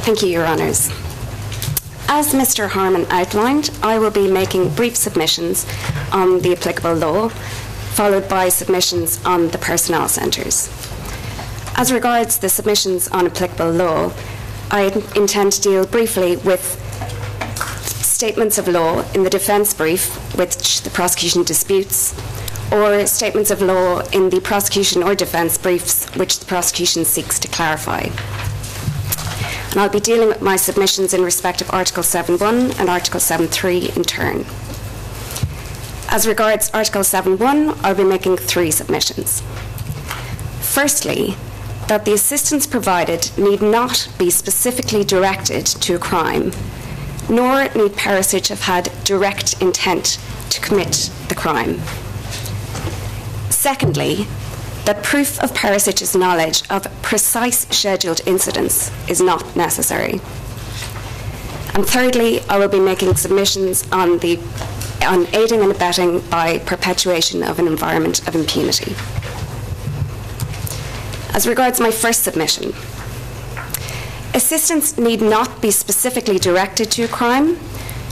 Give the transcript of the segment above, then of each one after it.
Thank you, Your Honours. As Mr. Harman outlined, I will be making brief submissions on the applicable law, followed by submissions on the personnel centres. As regards the submissions on applicable law, I intend to deal briefly with statements of law in the defence brief which the prosecution disputes, or statements of law in the prosecution or defence briefs which the prosecution seeks to clarify. And I'll be dealing with my submissions in respect of Article 7.1 and Article 7.3 in turn. As regards Article 7.1, I'll be making three submissions. Firstly, that the assistance provided need not be specifically directed to a crime, nor need Perišić have had direct intent to commit the crime. Secondly, that proof of Perišić's knowledge of precise scheduled incidents is not necessary. And thirdly, I will be making submissions on aiding and abetting by perpetuation of an environment of impunity. As regards my first submission, assistance need not be specifically directed to a crime,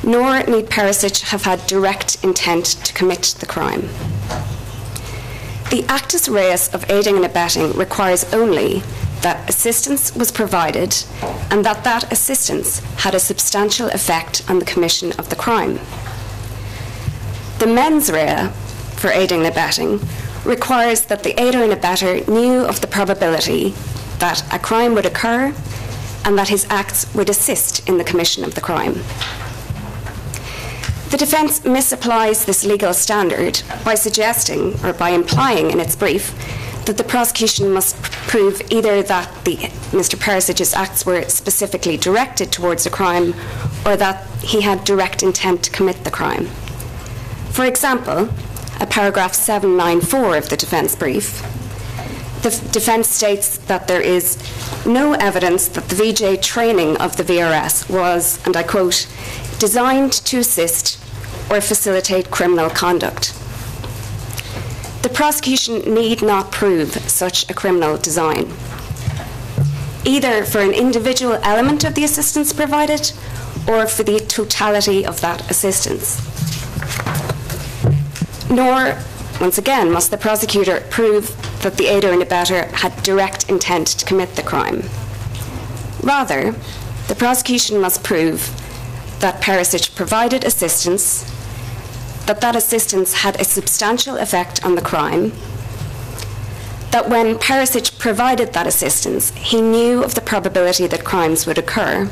nor need Perišić have had direct intent to commit the crime. The actus reus of aiding and abetting requires only that assistance was provided and that that assistance had a substantial effect on the commission of the crime. The mens rea for aiding and abetting requires that the aider and abettor knew of the probability that a crime would occur and that his acts would assist in the commission of the crime. The defence misapplies this legal standard by suggesting or by implying in its brief that the prosecution must prove either that Mr. Perišić's acts were specifically directed towards a crime or that he had direct intent to commit the crime. For example, at paragraph 794 of the defence brief, the defence states that there is no evidence that the VJ training of the VRS was, and I quote, designed to assist or facilitate criminal conduct. The prosecution need not prove such a criminal design, either for an individual element of the assistance provided or for the totality of that assistance. Nor, once again, must the prosecutor prove that the aider and abettor had direct intent to commit the crime. Rather, the prosecution must prove that Perišić provided assistance, that that assistance had a substantial effect on the crime, that when Perišić provided that assistance, he knew of the probability that crimes would occur,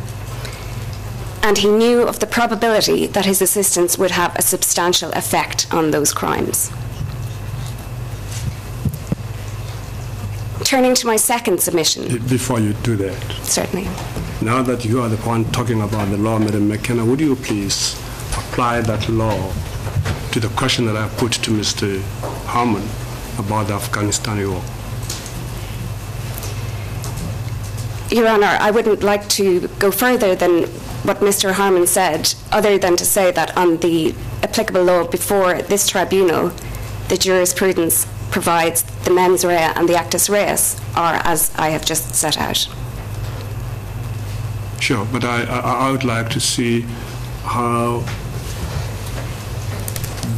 and he knew of the probability that his assistance would have a substantial effect on those crimes. Turning to my second submission. Before you do that. Certainly. Now that you are the one talking about the law, Madam McKenna, would you please apply that law to the question that I put to Mr. Harman about the Afghanistan war? Your Honour, I wouldn't like to go further than what Mr. Harman said, other than to say that on the applicable law before this tribunal, the jurisprudence provides the mens rea and the actus reus are as I have just set out. Sure, but I would like to see how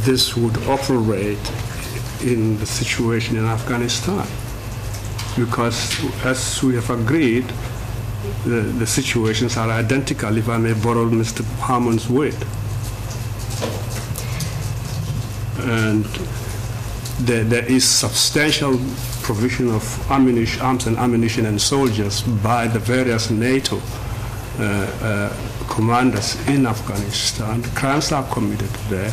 this would operate in the situation in Afghanistan. Because as we have agreed, the situations are identical, if I may borrow Mr. Harman's word. And there is substantial provision of arms and ammunition and soldiers by the various NATO commanders in Afghanistan. Crimes are committed there.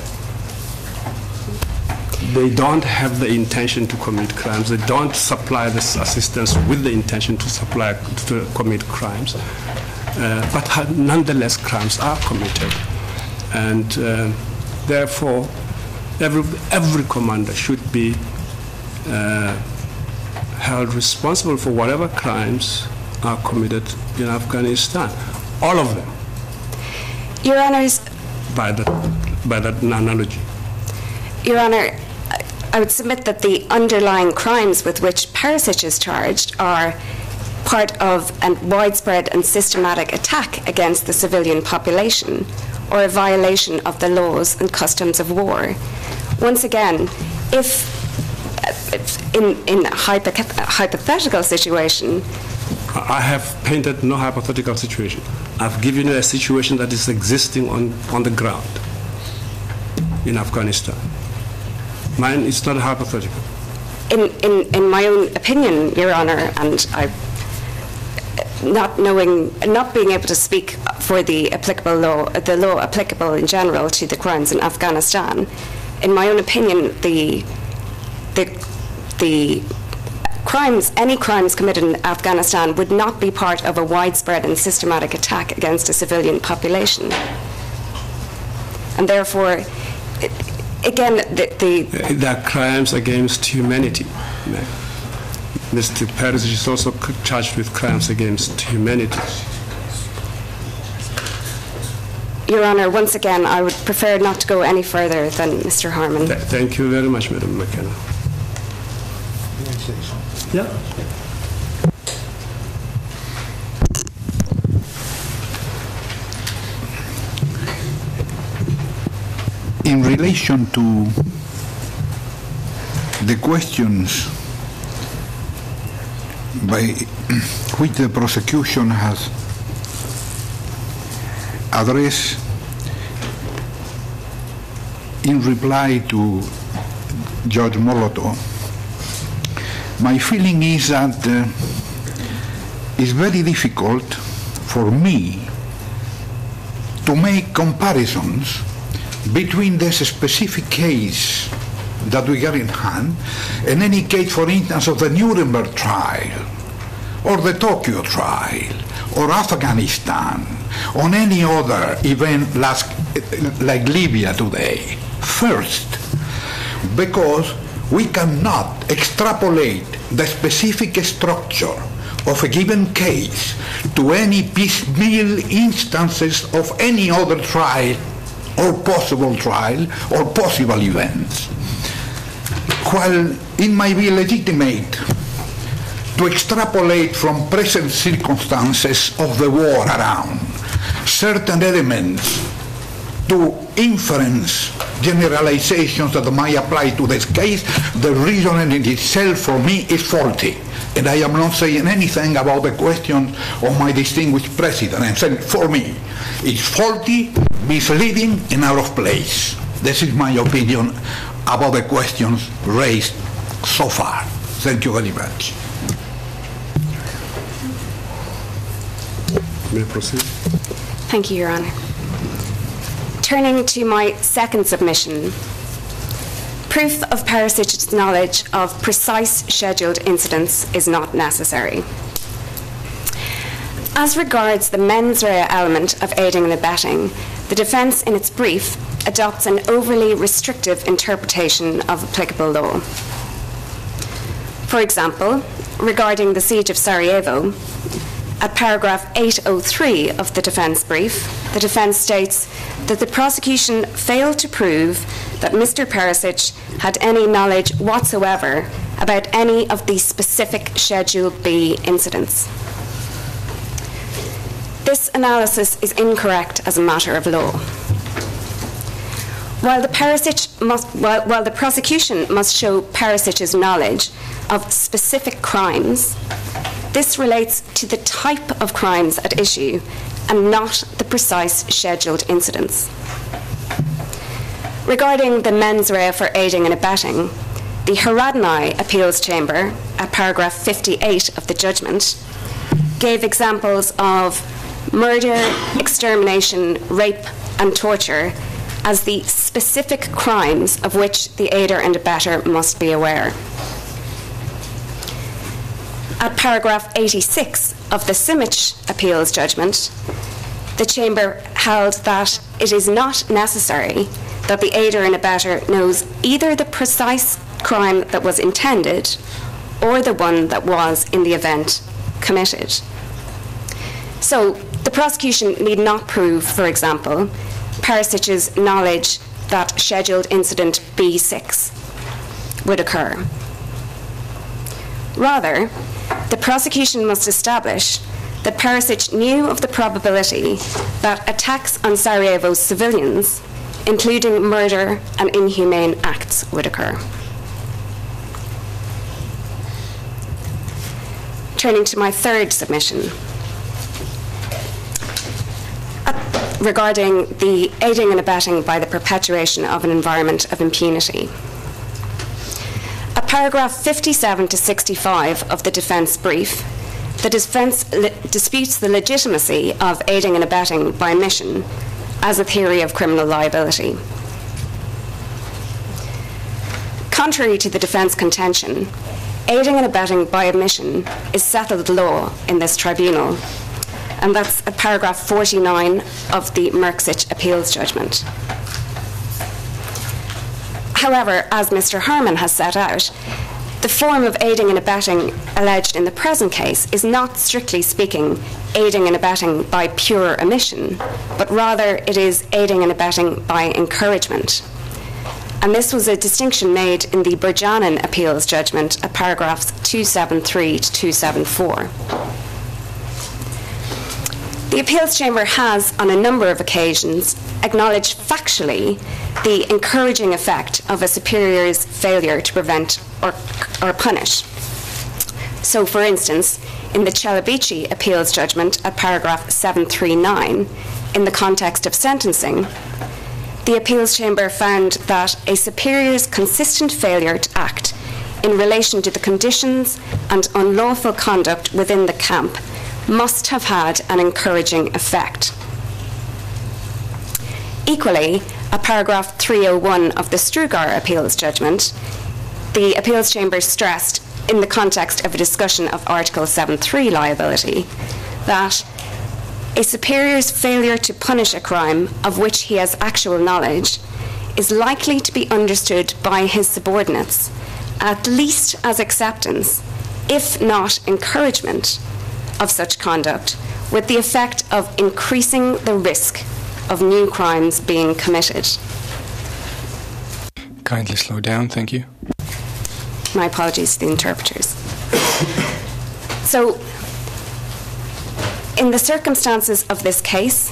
They don't have the intention to commit crimes. They don't supply this assistance with the intention to commit crimes. But nonetheless, crimes are committed. And therefore, every commander should be held responsible for whatever crimes are committed in Afghanistan. All of them. Your Honours. By that analogy. Your Honour, I would submit that the underlying crimes with which Perišić is charged are part of a widespread and systematic attack against the civilian population, or a violation of the laws and customs of war. Once again, if in a hypothetical situation, I have painted no hypothetical situation. I've given you a situation that is existing on the ground in Afghanistan. Mine is not hypothetical. In my own opinion, Your Honour, and not being able to speak for the applicable law, the law applicable in general to the crimes in Afghanistan, in my own opinion, the crimes, any crimes committed in Afghanistan would not be part of a widespread and systematic attack against a civilian population. And therefore, again, there are crimes against humanity. Mr. Perišić is also charged with crimes against humanity. Your Honour, once again, I would prefer not to go any further than Mr. Harman. Thank you very much, Madam McKenna. Yeah. In relation to the questions by which the prosecution has addressed in reply to Judge Molotov, my feeling is that it's very difficult for me to make comparisons between this specific case that we got in hand and any case, for instance, of the Nuremberg trial or the Tokyo trial or Afghanistan or any other event like Libya today. First, because we cannot extrapolate the specific structure of a given case to any piecemeal instances of any other trial or possible events. While it might be legitimate to extrapolate from present circumstances of the war around certain elements to inference generalizations that might apply to this case, the reasoning in itself for me is faulty. And I am not saying anything about the question of my distinguished president. I'm saying for me, it's faulty, misleading, and out of place. This is my opinion about the questions raised so far. Thank you very much. May I proceed? Thank you, Your Honour. Turning to my second submission, proof of Perisić's knowledge of precise scheduled incidents is not necessary. As regards the mens rea element of aiding and abetting, the defence in its brief adopts an overly restrictive interpretation of applicable law. For example, regarding the siege of Sarajevo, at paragraph 803 of the defence brief, the defence states that the prosecution failed to prove that Mr. Perišić had any knowledge whatsoever about any of the specific Schedule B incidents. This analysis is incorrect as a matter of law. While the prosecution must show Perisić's knowledge of specific crimes, this relates to the type of crimes at issue and not the precise scheduled incidents. Regarding the mens rea for aiding and abetting, the Haradinaj Appeals Chamber, at paragraph 58 of the judgment, gave examples of murder, extermination, rape, and torture as the specific crimes of which the aider and abetter must be aware. At paragraph 86 of the Simić Appeals judgment, the Chamber held that it is not necessary that the aider and abetter knows either the precise crime that was intended or the one that was, in the event, committed. So, the prosecution need not prove, for example, Perisić's knowledge that scheduled incident B6 would occur. Rather, the prosecution must establish that Perišić knew of the probability that attacks on Sarajevo's civilians, including murder and inhumane acts, would occur. Turning to my third submission, regarding the aiding and abetting by the perpetuation of an environment of impunity. At paragraph 57 to 65 of the defence brief, the defence disputes the legitimacy of aiding and abetting by omission as a theory of criminal liability. Contrary to the defence contention, aiding and abetting by omission is settled law in this tribunal, and that's at paragraph 49 of the Merksic appeals judgment. However, as Mr. Harman has set out, the form of aiding and abetting alleged in the present case is not, strictly speaking, aiding and abetting by pure omission, but rather it is aiding and abetting by encouragement. And this was a distinction made in the Burjanin appeals judgment at paragraphs 273 to 274. The appeals chamber has, on a number of occasions, acknowledged factually the encouraging effect of a superior's failure to prevent or punish. So, for instance, in the Celabici appeals judgment at paragraph 739, in the context of sentencing, the appeals chamber found that a superior's consistent failure to act in relation to the conditions and unlawful conduct within the camp must have had an encouraging effect. Equally, at paragraph 301 of the Strugar appeals judgment, the appeals chamber stressed, in the context of a discussion of Article 7.3 liability, that a superior's failure to punish a crime of which he has actual knowledge is likely to be understood by his subordinates, at least as acceptance, if not encouragement, of such conduct, with the effect of increasing the risk of new crimes being committed. Kindly slow down, thank you. My apologies to the interpreters. So, in the circumstances of this case,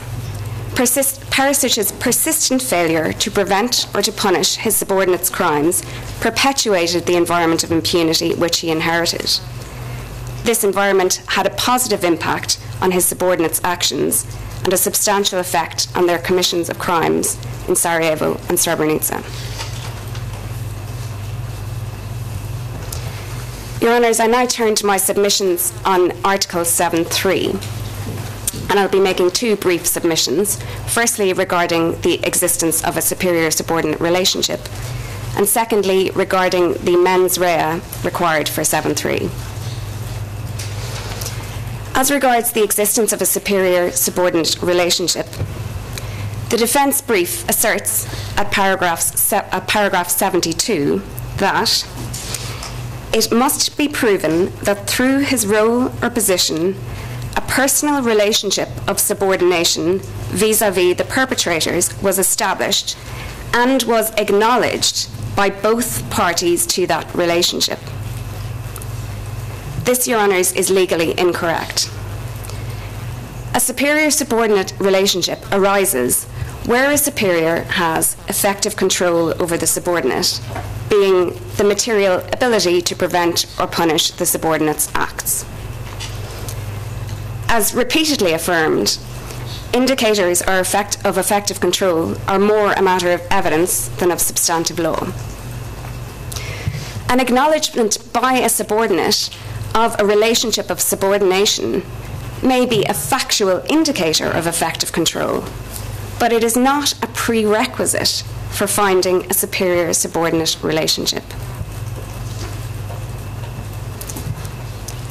Perisić's persistent failure to prevent or to punish his subordinates' crimes perpetuated the environment of impunity which he inherited. This environment had a positive impact on his subordinates' actions and a substantial effect on their commissions of crimes in Sarajevo and Srebrenica. Your Honours, I now turn to my submissions on Article 7.3, and I'll be making two brief submissions, firstly regarding the existence of a superior-subordinate relationship, and secondly regarding the mens rea required for 7.3. As regards the existence of a superior-subordinate relationship, the defence brief asserts at paragraph 72 that it must be proven that through his role or position, a personal relationship of subordination vis-à-vis the perpetrators was established and was acknowledged by both parties to that relationship. This, Your Honours, is legally incorrect. A superior-subordinate relationship arises where a superior has effective control over the subordinate, being the material ability to prevent or punish the subordinate's acts. As repeatedly affirmed, indicators of effective control are more a matter of evidence than of substantive law. An acknowledgement by a subordinate of a relationship of subordination may be a factual indicator of effective control, but it is not a prerequisite for finding a superior-subordinate relationship.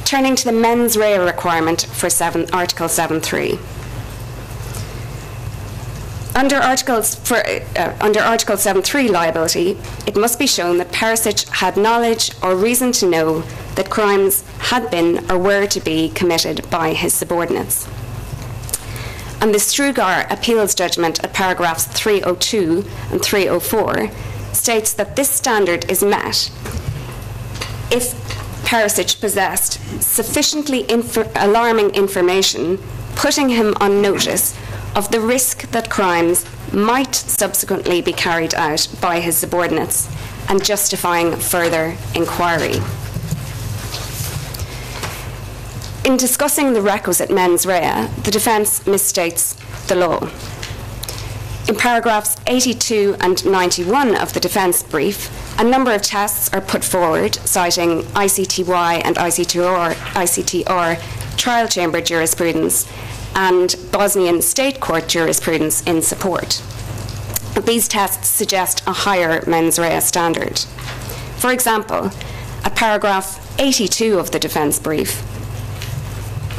Turning to the mens rea requirement for Article 7.3. Under Article 7.3 liability, it must be shown that Perišić had knowledge or reason to know that crimes had been or were to be committed by his subordinates. And the Strugar appeals judgment at paragraphs 302 and 304 states that this standard is met if Perišić possessed sufficiently alarming information, putting him on notice of the risk that crimes might subsequently be carried out by his subordinates and justifying further inquiry. In discussing the requisite mens rea, the defence misstates the law. In paragraphs 82 and 91 of the defence brief, a number of tests are put forward, citing ICTY and ICTR trial chamber jurisprudence and Bosnian state court jurisprudence in support. These tests suggest a higher mens rea standard. For example, at paragraph 82 of the defence brief,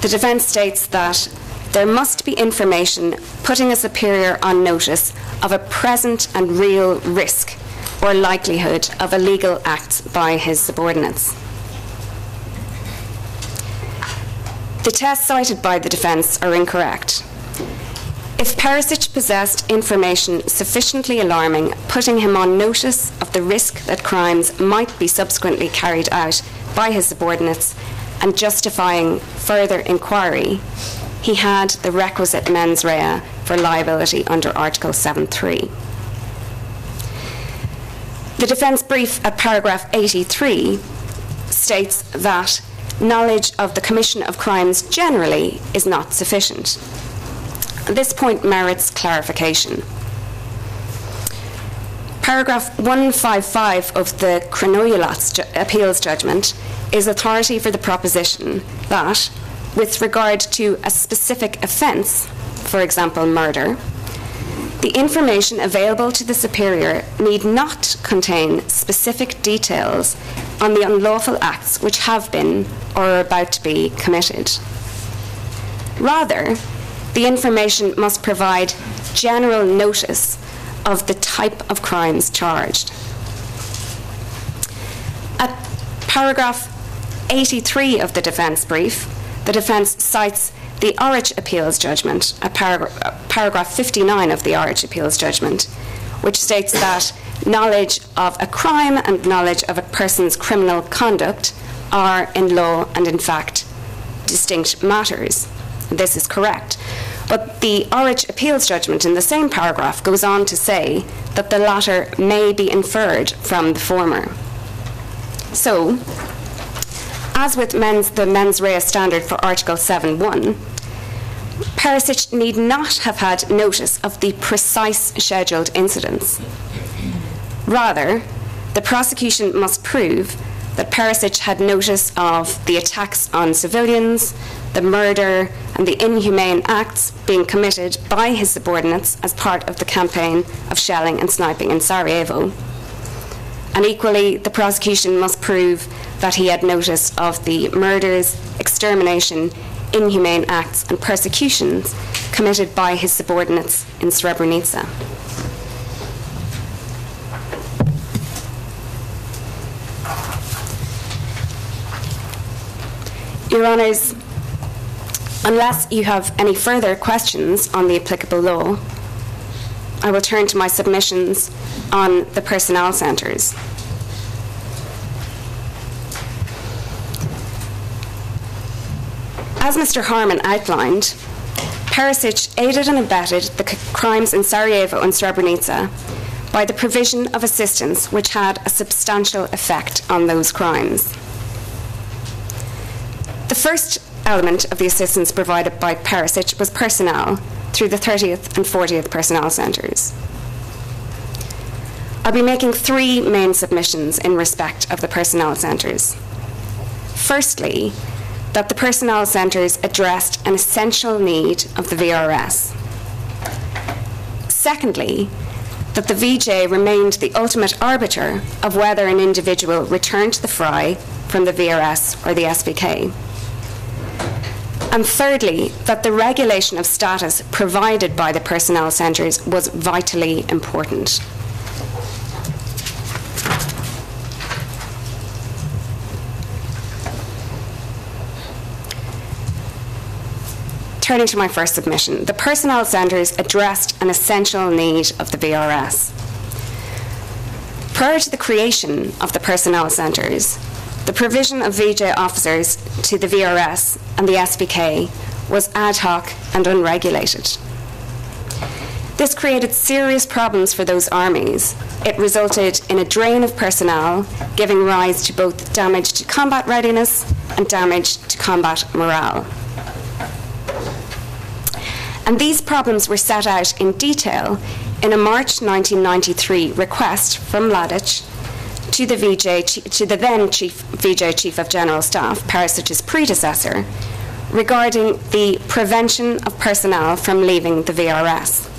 the defence states that there must be information putting a superior on notice of a present and real risk or likelihood of illegal acts by his subordinates. The tests cited by the defence are incorrect. If Perišić possessed information sufficiently alarming, putting him on notice of the risk that crimes might be subsequently carried out by his subordinates and justifying further inquiry, he had the requisite mens rea for liability under Article 7.3. The defence brief at paragraph 83 states that knowledge of the commission of crimes generally is not sufficient. This point merits clarification. Paragraph 155 of the Chronoilas appeals judgment is authority for the proposition that, with regard to a specific offence, for example murder, the information available to the superior need not contain specific details on the unlawful acts which have been or are about to be committed. Rather, the information must provide general notice of the type of crimes charged. At paragraph 83 of the defence brief, the defence cites the Orich appeals judgment, at paragraph 59 of the Orich appeals judgment, which states that knowledge of a crime and knowledge of a person's criminal conduct are, in law and in fact, distinct matters. This is correct. But the Orich appeals judgment in the same paragraph goes on to say that the latter may be inferred from the former. So, as with the mens rea standard for Article 7.1, Perišić need not have had notice of the precise scheduled incidents. Rather, the prosecution must prove that Perišić had notice of the attacks on civilians, the murder and the inhumane acts being committed by his subordinates as part of the campaign of shelling and sniping in Sarajevo. And equally, the prosecution must prove that he had notice of the murders, extermination, inhumane acts and persecutions committed by his subordinates in Srebrenica. Your Honours, unless you have any further questions on the applicable law, I will turn to my submissions on the personnel centres. As Mr. Harman outlined, Perišić aided and abetted the crimes in Sarajevo and Srebrenica by the provision of assistance which had a substantial effect on those crimes. The first element of the assistance provided by Perišić was personnel through the 30th and 40th personnel centres. I'll be making three main submissions in respect of the personnel centres. Firstly, that the personnel centres addressed an essential need of the VRS. Secondly, that the VJ remained the ultimate arbiter of whether an individual returned to the fray from the VRS or the SVK. And thirdly, that the regulation of status provided by the personnel centres was vitally important. Turning to my first submission, the personnel centres addressed an essential need of the VRS. Prior to the creation of the personnel centres, the provision of VJ officers to the VRS and the SVK was ad hoc and unregulated. This created serious problems for those armies. It resulted in a drain of personnel, giving rise to both damage to combat readiness and damage to combat morale. And these problems were set out in detail in a March 1993 request from Mladic to the then VJ Chief of General Staff, Perisic's predecessor, regarding the prevention of personnel from leaving the VRS.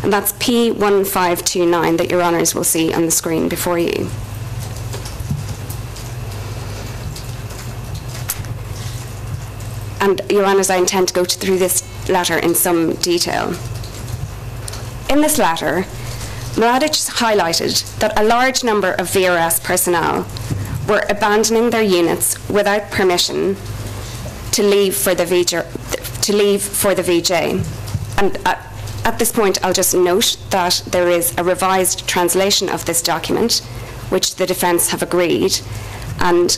And that's P1529 that Your Honours will see on the screen before you. And Your Honours, I intend to go through this letter in some detail. In this letter, Mladic highlighted that a large number of VRS personnel were abandoning their units without permission to leave for the VJ. And at this point, I'll just note that there is a revised translation of this document, which the defence have agreed, and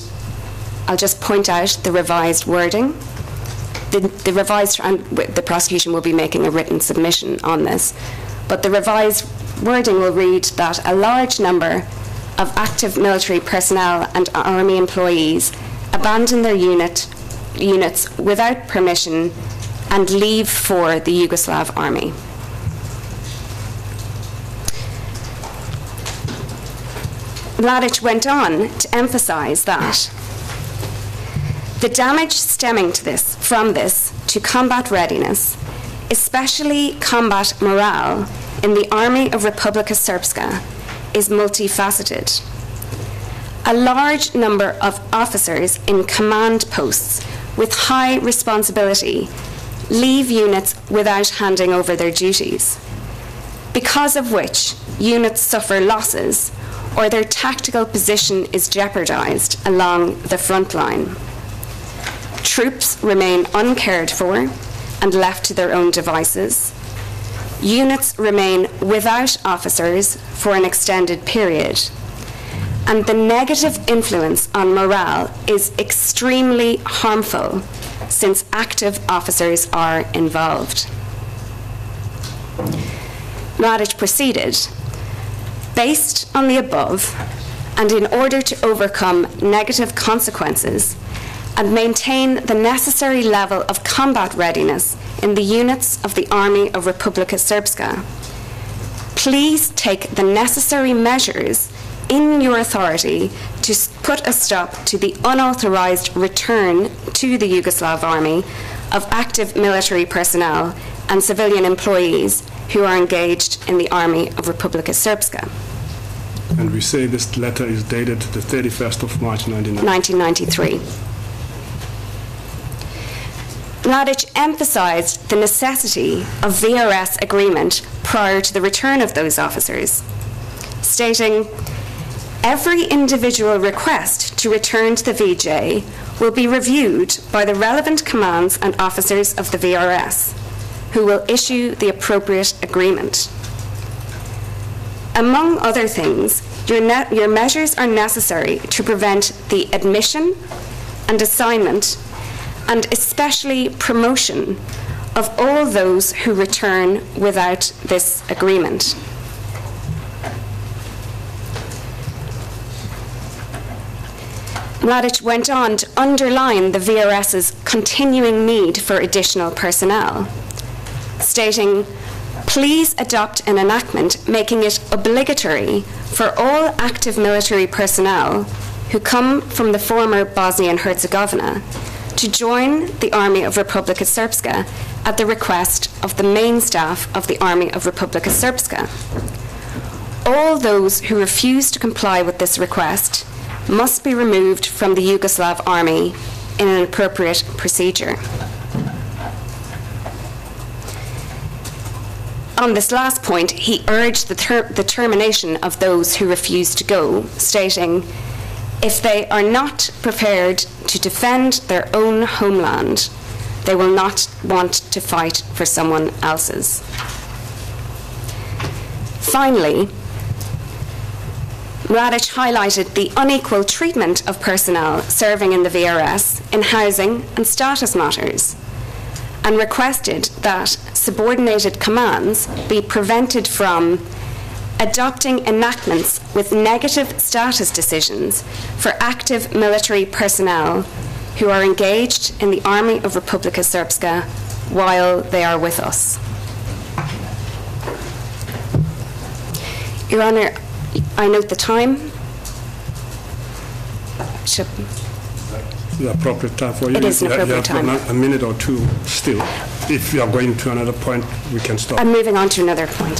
I'll just point out the revised wording. The prosecution will be making a written submission on this, but the revised wording will read that a large number of active military personnel and army employees abandon their units without permission and leave for the Yugoslav army. Mladic went on to emphasise that the damage stemming from this to combat readiness, especially combat morale, in the Army of Republika Srpska is multifaceted. A large number of officers in command posts with high responsibility leave units without handing over their duties, because of which units suffer losses or their tactical position is jeopardised along the front line. Troops remain uncared for and left to their own devices. Units remain without officers for an extended period. And the negative influence on morale is extremely harmful since active officers are involved. Mladic proceeded, based on the above, and in order to overcome negative consequences and maintain the necessary level of combat readiness in the units of the Army of Republika Srpska, please take the necessary measures in your authority to put a stop to the unauthorized return to the Yugoslav army of active military personnel and civilian employees who are engaged in the Army of Republika Srpska. And we say this letter is dated the 31st of March 1993. Mladic emphasised the necessity of VRS agreement prior to the return of those officers, stating, every individual request to return to the VJ will be reviewed by the relevant commands and officers of the VRS, who will issue the appropriate agreement. Among other things, your measures are necessary to prevent the admission and assignment and especially promotion of all those who return without this agreement. Mladic went on to underline the VRS's continuing need for additional personnel, stating, please adopt an enactment making it obligatory for all active military personnel who come from the former Bosnia and Herzegovina to join the Army of Republika Srpska at the request of the main staff of the Army of Republika Srpska. All those who refuse to comply with this request must be removed from the Yugoslav army in an appropriate procedure. On this last point, he urged the termination of those who refuse to go, stating, if they are not prepared to defend their own homeland, they will not want to fight for someone else's. Finally, Radic highlighted the unequal treatment of personnel serving in the VRS in housing and status matters, and requested that subordinated commands be prevented from adopting enactments with negative status decisions for active military personnel who are engaged in the Army of Republika Srpska while they are with us. Your Honour, I note the time. The appropriate time for you? It is an appropriate time. You have a minute or two still. If you are going to another point, we can stop. I'm moving on to another point.